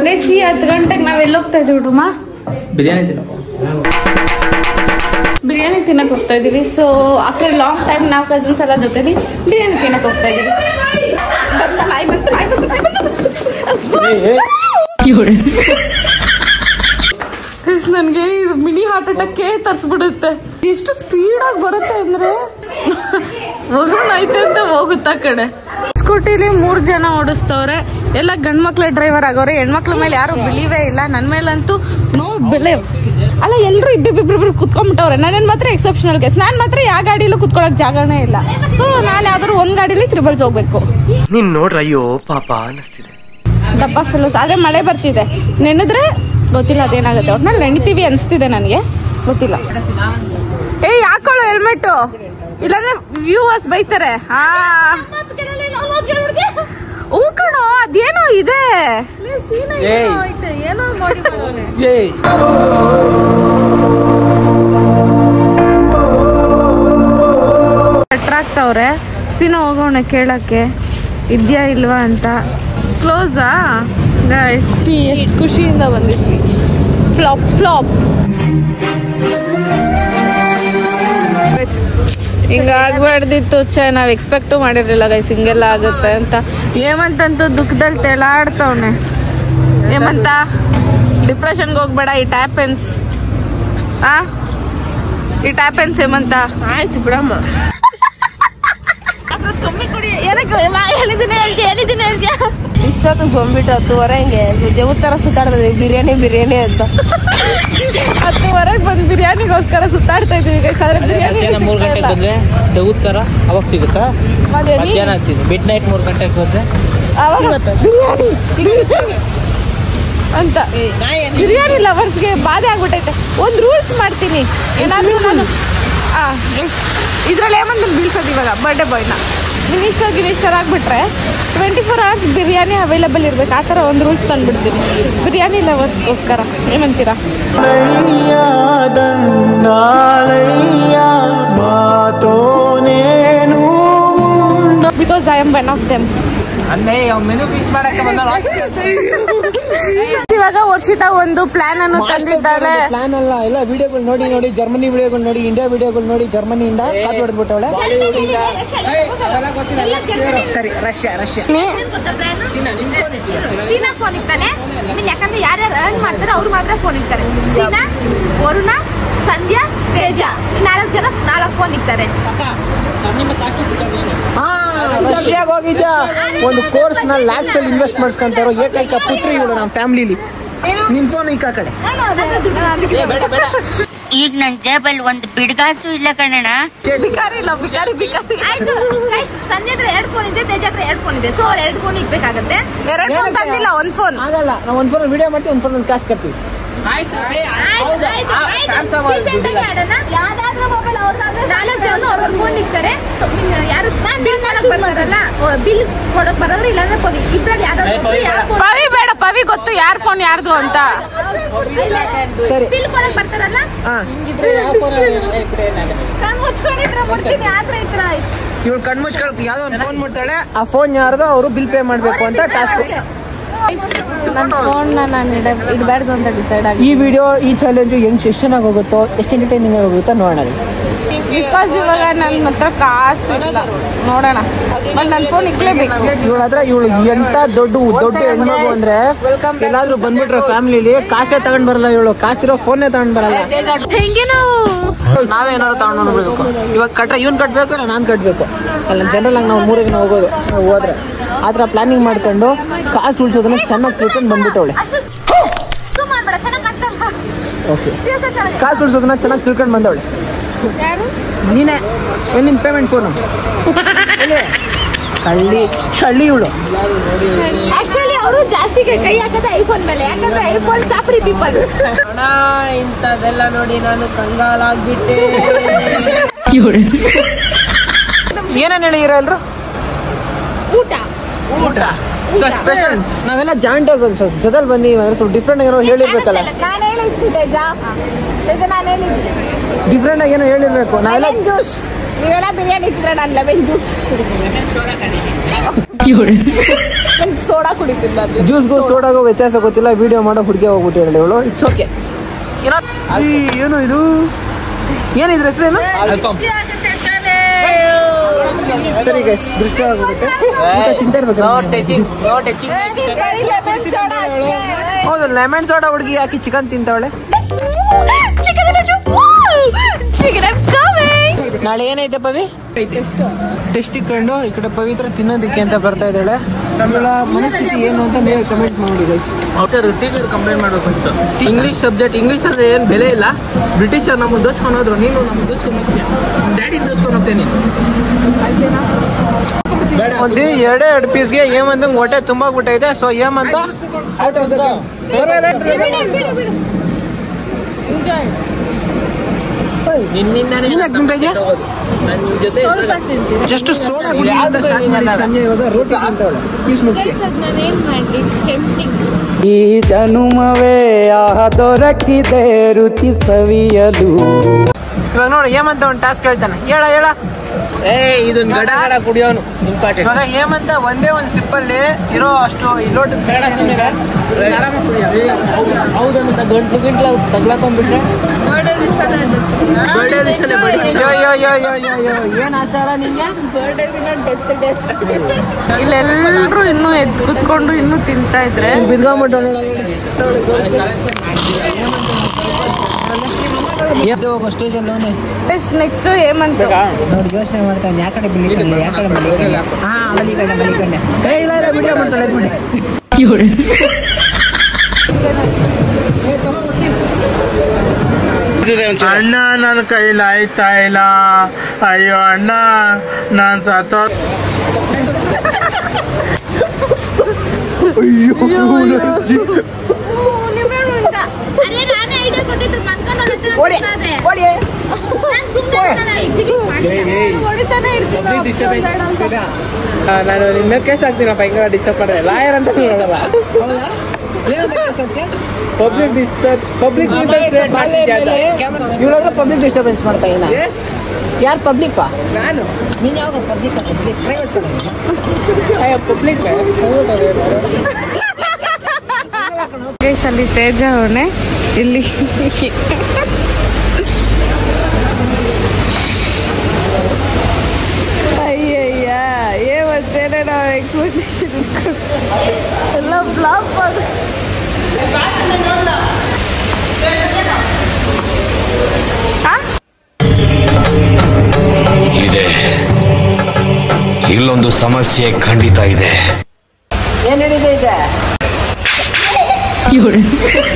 ಗೈಸಿ 10 ಗಂಟೆಗೆ ನಾವ್ ಎಲ್ಲಿ ಹೋಗ್ತಾ ಇದೀವಿ ಹುಡುಮ? ಬಿರಿಯಾನಿ ತಿನ್ನಕ್ ಹೋಗ್ತಾ ಇದೀವಿ. ಸೊ ಆಫ್ಟರ್ ಲಾಂಗ್ ಟೈಮ್ ನಾವು ಕಸಿನ್ಸ್ ಎಲ್ಲ ಜೊತೆಲಿ ಬಿರಿಯಾನಿ ತಿನ್ನಕ್ ಹೋಗ್ತಾ ಇದೀವಿ. ನನ್ಗೆ ಇದು ಮಿನಿ ಹಾರ್ಟ್ ಅಟ್ಯಾಕ್ ತರ್ಸ್ಬಿಡುತ್ತೆ. ಎಷ್ಟು ಸ್ಪೀಡ್ ಆಗಿ ಬರುತ್ತೆ ಅಂದ್ರೆ ಐತೆ ಅಂತ ಹೋಗುತ್ತಾ ಕಡೆ. ಸ್ಕೂಟಿಲಿ 3 ಜನ ಓಡಿಸ್ತವ್ರೆ. ಎಲ್ಲ ಗಂಡ್ ಮಕ್ಳ ಡ್ರೈವರ್ ಆಗೋರೆ. ಹೆಣ್ಮಕ್ಳ ಮೇಲೆ ಯಾರು ಬಿಲೀವೇ ಇಲ್ಲ. ನನ್ ಮೇಲಂತೂ ನೋ ಬಿಲೀವ್. ಅಲ್ಲ, ಎಲ್ರು ಇಬ್ಬಿಬ್ರು ಕುತ್ಕೊಂಡ್ಬಿಟ್ಟವ್ರೆ. ನಾನೇನ್ ಮಾತ್ರ ಎಕ್ಸೆಪ್ಷನಲ್ ಕೇಸ್. ನಾನ್ ಮಾತ್ರ ಯಾವ ಗಾಡಿಲೂ ಕುತ್ಕೊಳಕ್ ಜಾಗನೇ ಇಲ್ಲ. ಸೊ ನಾನ್ ಯಾವ್ದಾದ್ರು ಒಂದ್ ಗಾಡಿಲಿ ತ್ರಿಬಲ್ಸ್ ಹೋಗ್ಬೇಕು. ನೀನ್ ನೋಡ್ರ ಅಯ್ಯೋ ಪಾಪ ಅನಿಸ್ತಿದೆ. ಡಬ್ಬ ಫೆಲೋಸ್. ಅದೇ ಮಳೆ ಬರ್ತಿದೆ. ನೆನೆದ್ರೆ ಗೊತ್ತಿಲ್ಲ ಅದೇನಾಗುತ್ತೆ. ಒಟ್ನಲ್ಲಿ ನೆನಿತೀವಿ ಅನ್ಸ್ತಿದೆ ನನಗೆ, ಗೊತ್ತಿಲ್ಲ. ಹಾಕೊಳ್ಳೋ ಹೆಲ್ಮೆಟ್, ಇಲ್ಲಾಂದ್ರೆ ವ್ಯೂವರ್ಸ್ ಬೈತಾರೆ. ಹೂ ಕಣೋ, ಅದೇನೋ ಇದೆ. ಏನೋ ಆಗ್ತಾವ್ರೆ. ಸೀನಾ ಹೋಗೋಣ ಕೇಳಕ್ಕೆ ಇದ್ಯಾ ಇಲ್ವಾ ಅಂತ. ಕ್ಲೋಸಾ ಎಷ್ಟು ಖುಷಿಯಿಂದ ಬಂದಿದ್ವಿ. ಫ್ಲಾಪ್ ಹಿಂಗಾಗ್ಬಾರ್ದಿತ್ತು. ನಾವ್ ಎಕ್ಸ್ಪೆಕ್ಟು ಮಾಡಿರ್ಲಿಲ್ಲ ಗೈಸ್ ಹಿಂಗೆಲ್ಲ ಆಗುತ್ತೆ ಅಂತ. ಹೇಮಂತಂತೂ ದುಃಖದಲ್ಲಿ ತೆಳಾಡ್ತವ್ನೆ. ಹೇಮಂತ, ಡಿಪ್ರೆಷನ್ಗೆ ಹೋಗ್ಬೇಡ. It happens. ಹೇಮಂತ. ಆಯ್ತು ಬಿಡಮ್ಮ. ಇಷ್ಟೊತ್ತಿಗೆ ಬಂದ್ಬಿಟ್ಟು 10:30 ಹಂಗೆ ದೇವತರ ಸುತ್ತಾಡ್ತದೆ ಬಿರಿಯಾನಿ ಅಂತ. 10:30 ಬಂದು ಬಿರಿಯಾನಿಗೋಸ್ಕರ ಸುತ್ತಾಡ್ತಾ ಇದೀವಿ. ಬಿರಿಯಾನಿ 3 ಗಂಟೆಗೆ ಬಂದ್ರೆ ದೇವತರ ಅವಾಗ ಸಿಗುತ್ತಾ? ಮಧ್ಯಾಹ್ನ ಆಗ್ತಿದೆ. ಮಿಡ್ ನೈಟ್ 3 ಗಂಟೆಗೆ ಬಂದ್ರೆ ಬಿರಿಯಾನಿ ಅಂತ. ಬಿರಿಯಾನಿ ಲವರ್ಸ್ಗೆ ಬಾಧೆ ಆಗ್ಬಿಟ್ಟೈತೆ. ಒಂದು ರೂಲ್ಸ್ ಮಾಡ್ತೀನಿ. ಏನಾದ್ರೂ ನಾನು ಇದ್ರಲ್ಲಿ ಏಮಂತ ಬೀಳ್ಸೋದು ಇವಾಗ ಬರ್ಡೇ ಬಾಯ್ನ ಮಿನಿಸ್ಟರ್ ಆಗ್ಬಿಟ್ರೆ 24 hours ಬಿರಿಯಾನಿ ಅವೈಲೇಬಲ್ ಇರ್ಬೇಕು. ಆ ಥರ ಒಂದು ರೂಲ್ಸ್ ತಂದ್ಬಿಡ್ತೀನಿ ಬಿರಿಯಾನಿ ಲವರ್ಸ್ಗೋಸ್ಕರ. ಏನಂತೀರಾ? Because I am one of them. ಇವಾಗ ವರ್ಷಿತ ಒಂದು ಪ್ಲಾನ್ ಅನ್ನು ತಂದಿದ್ದಾಳೆ. ಪ್ಲಾನ್ ಅಲ್ಲ, ಎಲ್ಲ ವಿಡಿಯೋಗಳು ನೋಡಿ ಜರ್ಮನಿ ವಿಡಿಯೋಗಳು ನೋಡಿ, ಇಂಡಿಯಾ ವಿಡಿಯೋಗಳು ನೋಡಿ, ಜರ್ಮನಿಯಿಂದ ಕಾಪಿ ಹೊಡೆದ್ಬಿಟ್ಟವಳೆ. ಸರಿ, ರಷ್ಯಾ ಫೋನ್ ಇರ್ತಾನೆ. ಯಾಕಂದ್ರೆ ಯಾರ್ಯಾರು ಅರ್ನ್ ಮಾಡ್ತಾರೆ ಅವ್ರು ಮಾತ್ರ ಫೋನ್ ಇರ್ತಾರೆ. ಸೀನಾ, ವರುಣ, ಸಂಧ್ಯಾ, ತೇಜ 4 ಜನ 4 ಫೋನ್ ಇರ್ತಾರೆ. ರಷ್ಯಾಗ ಹೋಗಿದ್ದ ಒಂದು ಕೋರ್ಸ್ ನ ಲ್ಯಾಕ್ಸ್ ಅಲ್ಲಿ ಇನ್ವೆಸ್ಟ್ ಮಾಡಿಸ್ಕೊಂತಾರೋ ಏಕೈಕ ಪುತ್ರಿ ಇವಳು ನಮ್ಮ ಫ್ಯಾಮಿಲಿಲಿ. ನಿನ್ ಫೋನ್ ಈ ಕಡೆ. ಈಗ ನನ್ ಜೇಬಲ್ ಒಂದು ಬಿಡ್ಗಾಸು ಇಲ್ಲ ಕಣಣ್ಣ. ಬಿಕಾರಿ. ಆಯ್ತು ಸಂಜೆ ಹತ್ರ 2 ಫೋನ್ ಇದೆ, ತೇಜ ಹತ್ರ 2 ಫೋನ್ ಇದೆ. So 2 phone ಇಕ್ಬೇಕಾಗತ್ತೆ. 2 ಫೋನ್ ತಂದಿಲ್ಲ, 1 ಫೋನ್ ಆಗಲ್ಲ. ನಾವು 1 ಫೋನ್ ವಿಡಿಯೋ ಮಾಡ್ತೀವಿ, 1 ಫೋನ್ ಕ್ಲಾಸ್ ಕಟ್ತೀವಿ. ಯಾವ್ದಾದ್ರು ಮೊಬೈಲ್ ಅವ್ರದ್ದಾದ್ರೆ 4 ಜನ ಅವ್ರವ್ರ ಫೋನ್ ಇರ್ತಾರೆ. ಯಾರು ಬಿಲ್ ಕೊಡಕ್ ಬರೋರು ಇಲ್ಲಾಂದ್ರೆ ಇಬ್ರಲ್ಲಿ ಪವಿ ಬೇಡ. ಪವಿ ಗೊತ್ತು ಯಾರ ಫೋನ್ ಯಾರ್ದು ಅಂತ. ಬಿಲ್ ಕೊಡಕ್ ಬರ್ತಾರಲ್ಲ, ಇವಳು ಕಣ್ಮುಚ್ಕೊಳಕ್ ಯಾವ್ದೋ ಒಂದು ಫೋನ್ ಮಾಡ್ತಾಳೆ. ಆ ಫೋನ್ ಯಾರ್ದೋ ಅವರು ಬಿಲ್ ಪೇ ಮಾಡ್ಬೇಕು ಅಂತ ಟಾಸ್ಕ್. ನನ್ನ ಫೋನ್ ನಾನು ಇಡಬಾರ್ದು ಅಂತ ಡಿಸೈಡ್ ಆಗಿ ಈ ವಿಡಿಯೋ, ಈ ಚಾಲೆಂಜು ಎಷ್ಟು ಚೆನ್ನಾಗಿ ಹೋಗುತ್ತೋ, ಎಷ್ಟು ಎಂಟರ್ಟೈನಿಂಗ್ ಆಗುತ್ತೋ ನೋಡೋಣ. ಬಿಕಾಸ್ ಇವಾಗ ನನ್ನ ಹತ್ರ ಕಾಸು ಇಲ್ಲ. ನೋಡೋಣ, ನನ್ನ ಫೋನ್ ಇಕ್ಲೇಬೇಕು. ಇವಳು ಎಂತ ದೊಡ್ಡ ಹೆಣ್ಮಗು ಅಂದ್ರೆ ಎಲ್ಲಾದ್ರೂ ಬಂದ್ಬಿಟ್ರೆ ಫ್ಯಾಮಿಲಿಲಿ ಕಾಸೇ ತಗೊಂಡ್ ಬರಲ್ಲ. ಇವಳು ಕಾಸಿರೋ ಫೋನೇ ತಗೊಂಡ್ ಬರಲ್ಲ. ಹೆಂಗೆ ನಾವೇನಾದ್ರು ತಗೊಂಡು ನೋಡ್ಬೇಕು. ಇವಾಗ ಕಟ್ರೆ ಇವ್ನು ಕಟ್ಬೇಕು, ನಾನು ಕಟ್ಬೇಕು. ಅಲ್ಲ, ಜನರಲ್ ಆಗಿ ನಾವು 3 ಜನ ಹೋಗೋದು. ನಾವು ಹೋದ್ರೆ ಆತರ ಪ್ಲಾನಿಂಗ್ ಮಾಡ್ಕೊಂಡು ಕಾಸು ಉಳಿಸೋದನ್ನ ಚೆನ್ನಾಗಿ ತಿಳ್ಕೊಂಡು ಬಂದ್ಬಿಟ್ಟವಳೆ. ಕಾಸು ಉಳಿಸೋದನ್ನ ಚೆನ್ನಾಗಿ ತಿಳ್ಕೊಂಡು ಬಂದವಳೆ. ನೀನೇ ನಿನ್ ಪೇಮೆಂಟ್ ಫೋನು ಕಳ್ಳಿ ಇವಳು. ಆಕ್ಚುಲಿ ಅವರು ಜಾಸ್ತಿ ಕೈ ಹಾಕೋದು ಐಫೋನ್ ಮೇಲೆ. ಯಾಕಂದ್ರೆ ಐಫೋನ್ ಚಾಪ್ರಿ ಪೀಪಲ್. ಇಂಥದೆಲ್ಲ ನೋಡಿ ನಾನು ಕಂಗಾಲಾಗ್ಬಿಟ್ಟೆ. ಏನೇನು ಹೇಳಿರ ಎಲ್ರು? ಊಟ ಸ್ಪೆಷಲ್. ನಾವೆಲ್ಲ ಜಾಯಿಂಟ್ ಜೊತೆಲಿ ಬಂದು ಸ್ವಲ್ಪ ಡಿಫ್ರೆಂಟ್ ಏನೋ ಹೇಳಿರ್ಬೇಕಲ್ಲ. ನಾನು ಹೇಳಿದ್ದೆ ಡಿಫ್ರೆಂಟ್ ಆಗಿ ಏನೋ ಹೇಳಿರ್ಬೇಕು. ನಾವೆಲ್ಲ ಜ್ಯೂಸ್, ನೀವೆಲ್ಲ ಬಿರಿಯಾನಿ ಇಟ್ಟಿದ್ರೆ ನಾನು ಲೆಮನ್ ಜ್ಯೂಸ್. ಸೋಡಾ ಕುಡಿತಿಲ್ಲ. ಜ್ಯೂಸ್ಗೂ ಸೋಡಾಗೂ ವ್ಯತ್ಯಾಸ ಗೊತ್ತಿಲ್ಲ. ವಿಡಿಯೋ ಮಾಡೋ ಹುಡುಗಿ ಹೋಗ್ಬಿಟ್ಟಿರಲಿ ಇವಳು. It's okay. ಏನು ಇದು ಏನಿದ್ರ ಹೆಸರೇನು? ಸರಿ ಗೈಸ್, ದೃಷ್ಟಿ ಆಗುತ್ತೆ. ತಿಂತಾ ಇರ್ಬೇಕು. ಹೌದು, ಲೆಮನ್ ಸೋಡಾ ಹುಡುಗಿ ಹಾಕಿ ಚಿಕನ್ ತಿಂತಾವಳೆ. ನಾಳೆ ಏನೈತೆ ಪವಿ? ಟೆಸ್ಟ್ ಇಟ್ಕೊಂಡು ಈ ಕಡೆ ಪವಿತ್ರ ತಿನ್ನೋದಕ್ಕೆ ಅಂತ ಬರ್ತಾ ಇದ್ದಾಳೆ. ಇವಳ ಮನಸ್ಥಿತಿ ಏನು ಅಂತ ನೀವು ಕಮೆಂಟ್ ಮಾಡಿ ಗೈಸ್. ಟೀಚರ್ ಕಂಪ್ಲೇಂಟ್ ಮಾಡ್ಬೇಕು ಅಂತ. ಇಂಗ್ಲಿಷ್ ಸಬ್ಜೆಕ್ಟ್, ಇಂಗ್ಲಿಷ್ ಅಂದ್ರೆ ಏನು ಬೆಲೆ ಇಲ್ಲ. ಬ್ರಿಟಿಷರ್ ನಮಗೆ ದೋಚ್ಕೊಂಡು ಹೋದ್ರು, ನೀನು ನಮ್ಗೆ ದೋಚ್ಕೊಂಡು ಹೋಗ್ತೀಯ. ಡ್ಯಾಡಿ ದೋಚ್ಕೊಂಡು ಹೋಗ್ತೇನೆ ನೀನು. ಒಂದು ಎರಡು ಪೀಸ್ಗೆ ಏಮಂತ ಹೊಟ್ಟೆ ತುಂಬಾಗ್ಬಿಟ್ಟೈತೆ. ಸೊ ಏಮಂತ ಜಸ್ಟ್ ಸೋಡಾ ಸಂಜೆ ಇವಾಗ ರೋಟಿ ಈ ಜನುಮವೇ ದೊರಕಿದೆ ರುಚಿ ಸವಿಯಲು. ಇವಾಗ ನೋಡಿ ಹೇಮಂತ ಒಂದು ಟಾಸ್ಕ್ ಹೇಳ್ತಾನೆ. ಹೇಳ ಇದನ್ನ ಗಡ ಗಡ ಕುಡಿಯೋನು ಇಂಪಾರ್ಟೆಂಟ್. ಇವಾಗ ಹೇಮಂತ ಒಂದೇ ಒಂದು ಸಿಪ್ಪಲ್ಲಿ ಇರೋ ಅಷ್ಟು ಲೋಟ ಹೌದಂತ ಗಂಟ್ಲು ತಗ್ಲಾಕೊಂಡ್ಬಿಟ್ರೆ ಏನ್ ಆಸಾರ ನಿಂಗೆ? ಇಲ್ಲೆಲ್ಲರೂ ಇನ್ನೂ ಎದ್ದು ಕುತ್ಕೊಂಡು ಇನ್ನೂ ತಿಂತಾ ಇದ್ರೆ ಬಿದ್ಕೊಂಡ್ಬಿಟ್ಟು ಸ್ಟೇಜಲ್ಲಿ ನೆಕ್ಸ್ಟ್ ಹೇಮಂತ ನೋಡಿ ಯೋಚನೆ ಮಾಡ್ತಾನೆ. ಯಾ ಕಡೆ ಬಿಲ್ಲಿಕಂಡೆ, ಯಾ ಕಡೆ ಮಲಿಕಂಡೆ. ಹಾ ಮಲಿಕಂಡೆ ಇಲ್ಲ ವಿಡಿಯೋ ಮಾಡ್ತಾಳೆ ಬಿಡಿ. ಅಣ್ಣ ನನ್ನ ಕೈಲಿ ಆಯ್ತಾ ಇಲ್ಲ. ಅಯ್ಯೋ ಅಣ್ಣ, ನಾನು ಸತ್ತೋ. ನಾನು ನಿನ್ನ ಕೇಸ್ ಆಗ್ತೀನಪ್ಪ. ಹಿಂಗ ಡಿಸ್ಟರ್ಬ್ ಮಾಡಿದೆ ಲಾಯರ್ ಅಂತ ನೋಡಲ್ಲ. ಪಬ್ಲಿಕ್ ಇವರಾಗ ಪಬ್ಲಿಕ್ ಡಿಸ್ಟರ್ಬೆನ್ಸ್ ಮಾಡ್ತಾ ಇಲ್ಲ. ಯಾರು ಪಬ್ಲಿಕ್? ನಾನು. ನೀನು ಯಾವಾಗ ಪಬ್ಲಿಕ್? ಪಬ್ಲಿಕ್ ಅಲ್ಲಿ ತೇಜ ಅವನೇ ಇಲ್ಲಿ. ಅಯ್ಯಯ್ಯ ಏವತ್ತೇನೆ ನಾವು ಎಕ್ಸ್ಪೆಕ್ಟೇಷನ್ ಎಲ್ಲ ಬ್ಲಾಕ್ ಮಾಡಿ ಇದೆ. ಇಲ್ಲೊಂದು ಸಮಸ್ಯೆ ಖಂಡಿತ ಇದೆ. ಏನ್ ಹೇಳಿದೆ ಇದೆ?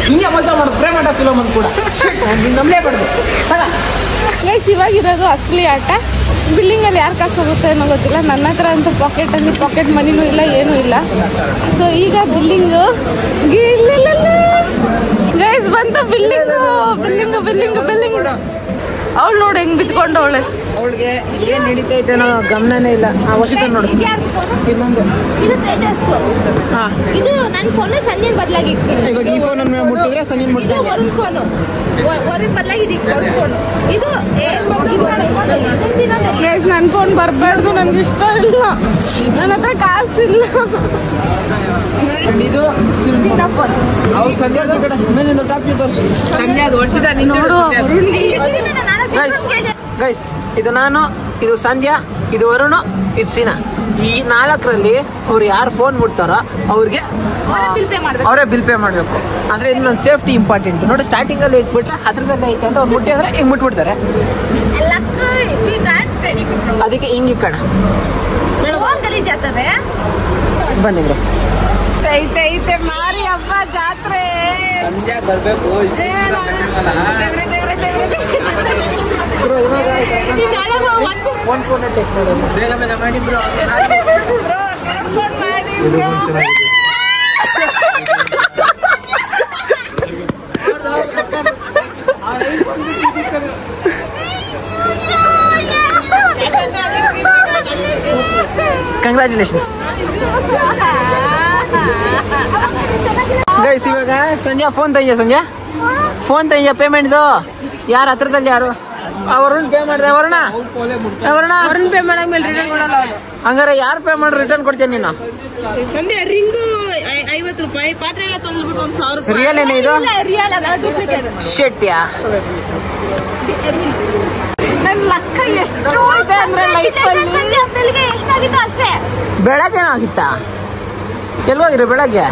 ಹಿಂಗೆ ಮೋಸ ಮಾಡು. ಪ್ರೇಮ ಫಿಲಮ್ ಅಂತ ಕೂಡ ನಮ್ಲೇ ಪಡೆದು ಗೈಸ್, ಇವಾಗಿರೋದು ಅಸಲಿ ಆಟ. ಬಿಲ್ಲಿಂಗ್ ಅಲ್ಲಿ ಯಾರು ಕಾಸು ಹೋಗುತ್ತೆ ಅನ್ನೋ ಗೊತ್ತಿಲ್ಲ. ನನ್ನ ಹತ್ರ ಅಂತೂ ಪಾಕೆಟ್ ಮನಿನೂ ಇಲ್ಲ, ಏನೂ ಇಲ್ಲ. ಸೊ ಈಗ ಬಿಲ್ಲಿಂಗು ಗೈಸ್ ಬಂತು. ಬಿಲ್ಲಿಂಗ್ ಅವಳು ನೋಡಿ ಹೆಂಗ್ ಬಿತ್ಕೊಂಡು ಅವಳೆ. ಅವಳಿಗೆ ಏನ್ ನಡೀತೈತೆ ಅನ್ನೋ ಗಮನನೇ ಇಲ್ಲ. ಆ ವರ್ಷ ನೋಡಿ ಇನ್ನೊಂದು ಇದು ನನ್ನ ಫೋನ್ ಸಂಜೆನ್ ಬದಲಾಗಿ ಇಡ್ತೀನಿ. ಇವಾಗ ಈ ಫೋನ್ ಅನ್ನು ಮುಟ್ಟಿದ್ರೆ ಸಂಜೆನ್ ಮುಟ್ಟಿದ್ರೆ ವರುಣ್ ಫೋನ್ ಬದಲಾಗಿ ಇದು ಫೋನ್. ಇದು ಗೈಸ್, ನನ್ನ ಫೋನ್ ಬರಬಾರ್ದು, ನನ್ಗೆ ಇಷ್ಟ ಇಲ್ಲ. ನನ್ನ ಹತ್ರ ಕಾಸಿಲ್ಲ. ಇದು ಗೈಸ್, ಇದು ನಾನು, ಇದು ಸಂಧ್ಯಾ, ಇದು ವರುಣ್, ಇದು ಸೀನಾ. ಈ 4ರಲ್ಲಿ ಅವ್ರು ಯಾರು ಫೋನ್ ಮುಟ್ತಾರೋ ಅವ್ರಿಗೆ ಅವರೇ ಬಿಲ್ ಪೇ ಮಾಡಬೇಕು. ಅಂದ್ರೆ ಇದು ನನ್ನ ಸೇಫ್ಟಿ ಇಂಪಾರ್ಟೆಂಟ್. ನೋಡಿ ಸ್ಟಾರ್ಟಿಂಗ್ ಅಲ್ಲಿ ಇಟ್ಬಿಟ್ರೆ ಹತ್ರದಲ್ಲೇ ಐತೆ ಅಂತ ಅವ್ರು ಮುಟ್ಟಿ ಅಂದ್ರೆ ಹಿಂಗ್ ಮುಟ್ಬಿಡ್ತಾರೆ. ಅದಕ್ಕೆ ಹಿಂಗೆ ಕಣ ಬನ್ನಿ ಬ್ರೋ. ಐತೆ ಮಾರಿ ಹಬ್ಬ ಜಾತ್ರೆ ಬರ್ಬೇಕು. ಒಂದು ಫೋನ್ ಟೆಸ್ಟ್ ಮಾಡೋದು ಬೇಗ ಮಾಡಿ ಬ್ರೋ. Congratulations guys. ಇವಾಗ ಸಂಜೆ ಫೋನ್ ತಂಜ ಪೇಮೆಂಟ್ದು ಯಾರು ಹತ್ರದಲ್ಲಿ ಯಾರು ವರುಣ್ ಪೇ ಮಾಡಿದೆ. ವರುಣ ಪೇ ಮಾಡಾದ್ಮೇಲೆ ರಿಟರ್ನ್ ಕೊಡಲ್ಲ. ಹಂಗಾರೆ ಯಾರು ಪೇ ಮಾಡಿ ರಿಟರ್ನ್ ಕೊಡ್ತೀನಿ ನೀನು? ಸಂಧ್ಯಾ ರಿಂಗು 50 ರೂಪಾಯಿ, ಪಾತ್ರೆ ಎಲ್ಲ ತೊಳೆದ್ಬಿಟ್ಟು 1,000 ರೂಪಾಯಿ. ರಿಯಲ್ ಏನೇ ಇದು? ರಿಯಲ್ ಅಲ್ಲ, ಡೂಪ್ಲಿಕೇಟ್. ಶೆಟ್ಯಾ ನನ್ನ ಲಕ್ಕ ಎಷ್ಟು ಇದೆ ಅಂದ್ರೆ ಲೈಫಲ್ಲಿ ಎಷ್ಟಾಗಿತ್ತು ಅಷ್ಟೇ. ಬೆಳಗ್ಗೆನಾಗಿತ್ತಾ? ಎಲ್ಲೋಗಿರಿ ಬೆಳಗ್ಗೆ?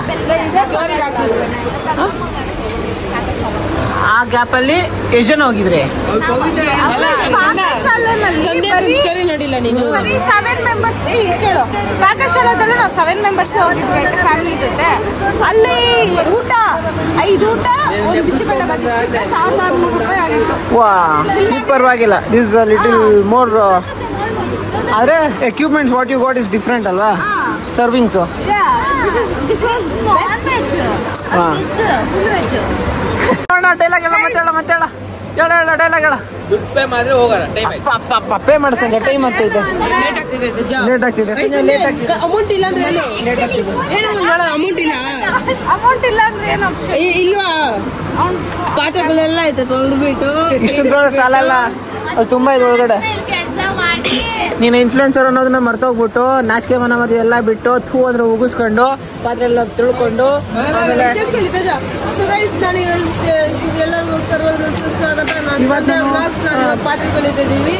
ಆ ಗ್ಯಾಪ್ ಅಲ್ಲಿ ಎಷ್ಟು ಜನ ಹೋಗಿದ್ರಿ? ನೋಡಿಲ್ಲ ನೀನು? 7 ಮೆಂಬರ್ಸ್ ಕೇಳು. ಪಾಕಶಾಲಾದಲ್ಲೂ ನಾವು 7 ಮೆಂಬರ್ಸ್ ಹೋಗಿದ್ವಿ ಫ್ಯಾಮಿಲಿ ಜೊತೆ. ಅಲ್ಲಿ ಊಟ 5 ಊಟ, ಒಂದು ಬಿಸಿಬೇಳೆ ಬಾತ್ 1,600 ರೂಪಾಯಿ ಆಗಿತ್ತು. ವಾ, ಪರವಾಗಿಲ್ಲ. This little more. ಆದ್ರೆ equipments what you got is different ಅಲ್ವಾ? ಸರ್ವಿಂಗ್ಸ್ ಡೈಲಾಗ್ ಹೇಳ ಡೈಲಾಗ್ ಹೇಳ. ಪೇ ಮಾಡಿಸಂಗೆ ಟೈಮ್ ಆಗ್ತೈತೆ. ಲೇಟ್ ಆಗ್ತಿದೆ. ಅಮೌಂಟ್ ಇಲ್ಲ ಅಂದ್ರೆ ಅಮೌಂಟ್ ಇಲ್ಲ ಅಂದ್ರೆ ಏನು ಇಲ್ವಾ? ಪಾತ್ರೆಗಳೆಲ್ಲ ಐತೆ ತೊಳೆದ್ಬಿಟ್ಟು. ಇಷ್ಟೊಂದು ಸಾಲ ಅಲ್ಲ, ಅದು ತುಂಬಾ ಇದೆ ಒಳಗಡೆ. ನೀನು ಇನ್ಫ್ಲುಯೆನ್ಸರ್ ಅನ್ನೋದನ್ನ ಮರ್ತೋಗ್ಬಿಟ್ಟು ನಾಚಿಕೆ ಮನ ಮರಿ ಎಲ್ಲ ಬಿಟ್ಟು ಥೂ ಅಂದ್ರೆ ಉಗಿಸ್ಕೊಂಡು ಪಾತ್ರೆ ಎಲ್ಲ ತಿಳ್ಕೊಂಡು ಆಮೇಲೆ ಪಾತ್ರೆ ಕಲಿತಿದ್ದೀವಿ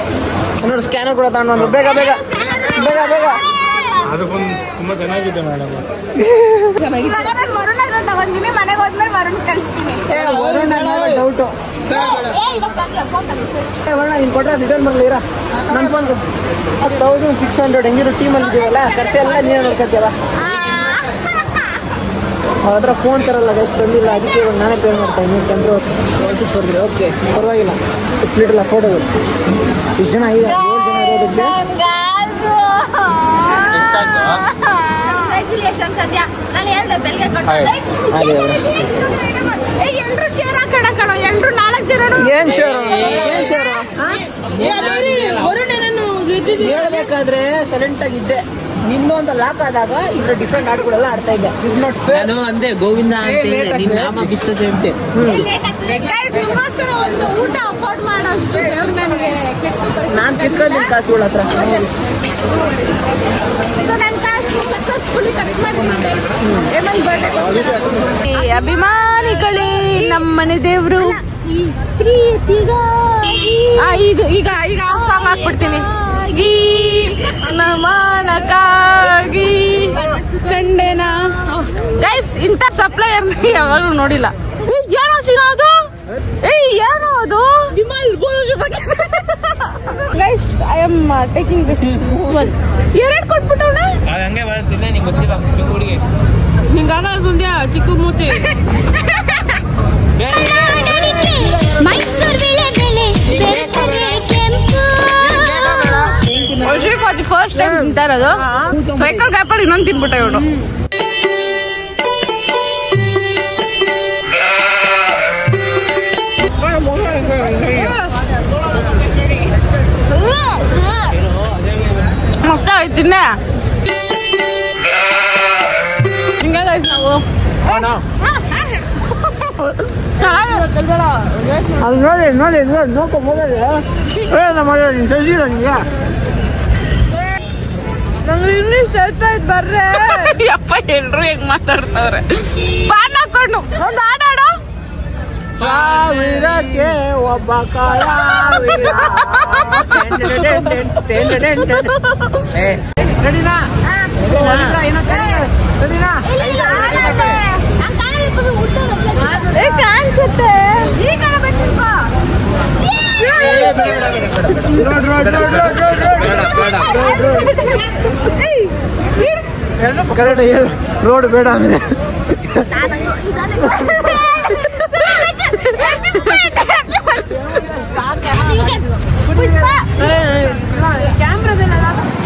ನೋಡಿ. ಸ್ಕ್ಯಾನರ್ ಕೂಡ ತಗೊಂಡು ಬೇಗ ಬೇಗ ಬೇಗ ಬೇಗ. ತುಂಬಾ ಚೆನ್ನಾಗಿದೆ ಮೇಡಮ್. ಡೌಟು ನೀನು ಕೊಟ್ಟರೆ ರಿಟರ್ನ್ ಮಾಡಲಿ ಇರ. ನನ್ನ ಫೋನ್ 1600 ಹೆಂಗಿರೋ ಟೀಮಲ್ಲಿ ಇದೀವಲ್ಲ, ಖರ್ಚೆಲ್ಲ ನೀನು ನೋಡ್ಕೊತೀವ. ಅವ್ರ ಹತ್ರ ಫೋನ್ ತರಲ್ಲ, ಗೈಸ್ ತಂದಿಲ್ಲ, ಅದಕ್ಕೆ ಇವಾಗ ನಾನೇ ಪೇ ಮಾಡ್ತಾ ಇದ್ದೀನಿ. ತಂದ್ರು 16 ಹೊರದ್ರಿ. ಓಕೆ ಪರವಾಗಿಲ್ಲ, ಇಟ್ಸ್ ಲಿಟಲ್ ಅಫೋರ್ಡಬಲ್. ಇಷ್ಟು ಜನ ಈಗ 7 ಜನ ಇರೋದಕ್ಕೆ ಏನ್ ಶೇರು ಹೇಳ್ಬೇಕಾದ್ರೆ ಸೈಲೆಂಟ್ ಆಗಿದ್ದೆ. ನಿಂದು ಅಂತ ಲಾಕ್ ಆದಾಗ ಇದ್ರ ಡಿಫ್ರೆಂಟ್ ಆಟಗಳೆಲ್ಲ ಆಡ್ತಾ ಇದ್ದೆ. Is not fair. ನಾನು ಅಂದೆ ಗೋವಿಂದ ಊಟ ಅಫೋರ್ಡ್ ಮಾಡೋಷ್ಟು ನನಗೆ ನಾನು ಕಿತ್ಕೊಂಡಿದ್ದೀನಿ ಕಾಸುಗಳ ಹತ್ರ. ಅಭಿಮಾನಿಗಳೇ, ನಮ್ಮನೆ ದೇವ್ರು ಇದು ಈಗ ಈಗ ಸಾಂಗ್ ಹಾಕ್ಬಿಡ್ತೀನಿ. ನಮನಕ್ಕಾಗಿ ಕಂಡೆನಾ ಗೈಸ್, ಇಂಥ ಸಪ್ಲೈಯರ್ ಯಾವಾಗಲೂ ನೋಡಿಲ್ಲ. ಏನೋ ಅದು ಏನೋ ಅದು guys, I am taking this one. ಎರಡು ಕೊಟ್ಬಿಟ್ಟವನ ಹಂಗೆ ಬರ್ತೀನಿ. ನಿಂಗೆ ಗೊತ್ತಿಲ್ಲ ಹುಡುಗಿ ಹಿಂಗಾಗ ಸಂಧ್ಯಾ ಚಿಕ್ಕ ಮೂತಿ. ಫಸ್ಟ್ ಟೈಮ್ ತಿಂತಾ ಇರೋದು. ಸೈಕಲ್ ಗ್ಯಾಪಲ್ಲಿ ಇನ್ನೊಂದು ತಿನ್ಬಿಟ್ಟ ಇವನು. ಮಸ್ತ ಆಯ್ತು ತಿನ್ನ. ಹಿಂಗಾಗೈತೆ ನಾವು ಅದು ನೋಡಿ ನೋಡಿ ನೋಡ್ಕೊಂಬೋದೇ ನಿಂಗೆ. ನಂಗೆ ಇಂಗ್ಲೀಷ್ ಹೇಳ್ತಾ ಇದ್ ಬರ್ರೆ. ಯಪ್ಪ ಎಲ್ರು ಹೆಂಗ್ ಮಾತಾಡ್ತಾವ್ರೆ. ಪಾನ್ ಹಾಕೊಂಡು ಒಂದು ಹಾಡಾಡೋ. ಸಾವಿರಕ್ಕೆ ಒಬ್ಬ ರೆಡಿನಾ? ಕಾಣಿಸುತ್ತೆ ರೋಡ್ ಬೇಡ ಆಮೇಲೆ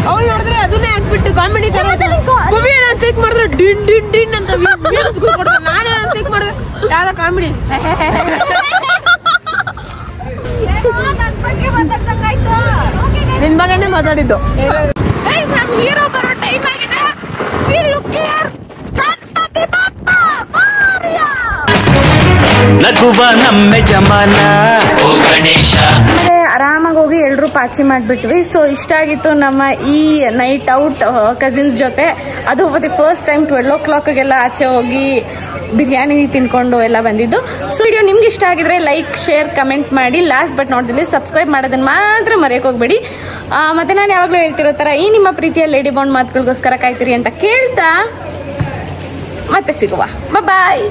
ಅವ್ರು ನೋಡಿದ್ರೆ ಅದನ್ನೇ ಹಾಕ್ಬಿಟ್ಟು ಕಾಮಿಡಿ ತರ ಚೆಕ್ ಮಾಡಿದ್ರೆ ಡಿನ್ ಡಿನ್ ಡಿನ್ ಅಂತ ನಾನೇ ಚೆಕ್ ಮಾಡಿದ್ರೆ ಯಾವ್ದೋ ಕಾಮಿಡಿ. ನಿನ್ ಮಗನೇ ಮಾತಾಡಿದ್ದು. ಹೀರೋ ಬರೋ ಟೈಮ್ ಆಗಿದೆ. ನಗುವ ನಮ್ಮ ಜಮಾನ. ಓ ಗಣೇಶ, ಆರಾಮ ಪಾಚಿ ಮಾಡಿಬಿಟ್ವಿ. ಸೊ ಇಷ್ಟ ಆಗಿತ್ತು ನಮ್ಮ ಈ ನೈಟ್ ಔಟ್ ಕಸಿನ್ಸ್ ಜೊತೆ. ಅದು ಫಸ್ಟ್ ಟೈಮ್ 12 o'clockಗೆಲ್ಲ ಆಚೆ ಹೋಗಿ ಬಿರಿಯಾನಿ ತಿನ್ಕೊಂಡು ಎಲ್ಲ ಬಂದಿದ್ದು. ಸೊ ವಿಡಿಯೋ ನಿಮ್ಗೆ ಇಷ್ಟ ಆಗಿದ್ರೆ ಲೈಕ್, ಶೇರ್, ಕಮೆಂಟ್ ಮಾಡಿ. Last but not the list subscribe ಮಾಡೋದನ್ನ ಮಾತ್ರ ಮರೆಯೋಕೆ ಹೋಗ್ಬೇಡಿ. ಮತ್ತೆ ನಾನು ಯಾವಾಗಲೂ ಹೇಳ್ತಿರೋ ಥರ ಈ ನಿಮ್ಮ ಪ್ರೀತಿಯ ಲೇಡಿ ಬಾಂಡ್ ಮಾತುಗಳಿಗೋಸ್ಕರ ಕಾಯ್ತೀರಿ ಅಂತ ಕೇಳ್ತಾ ಮತ್ತೆ ಸಿಗುವ. ಬಾಯ್.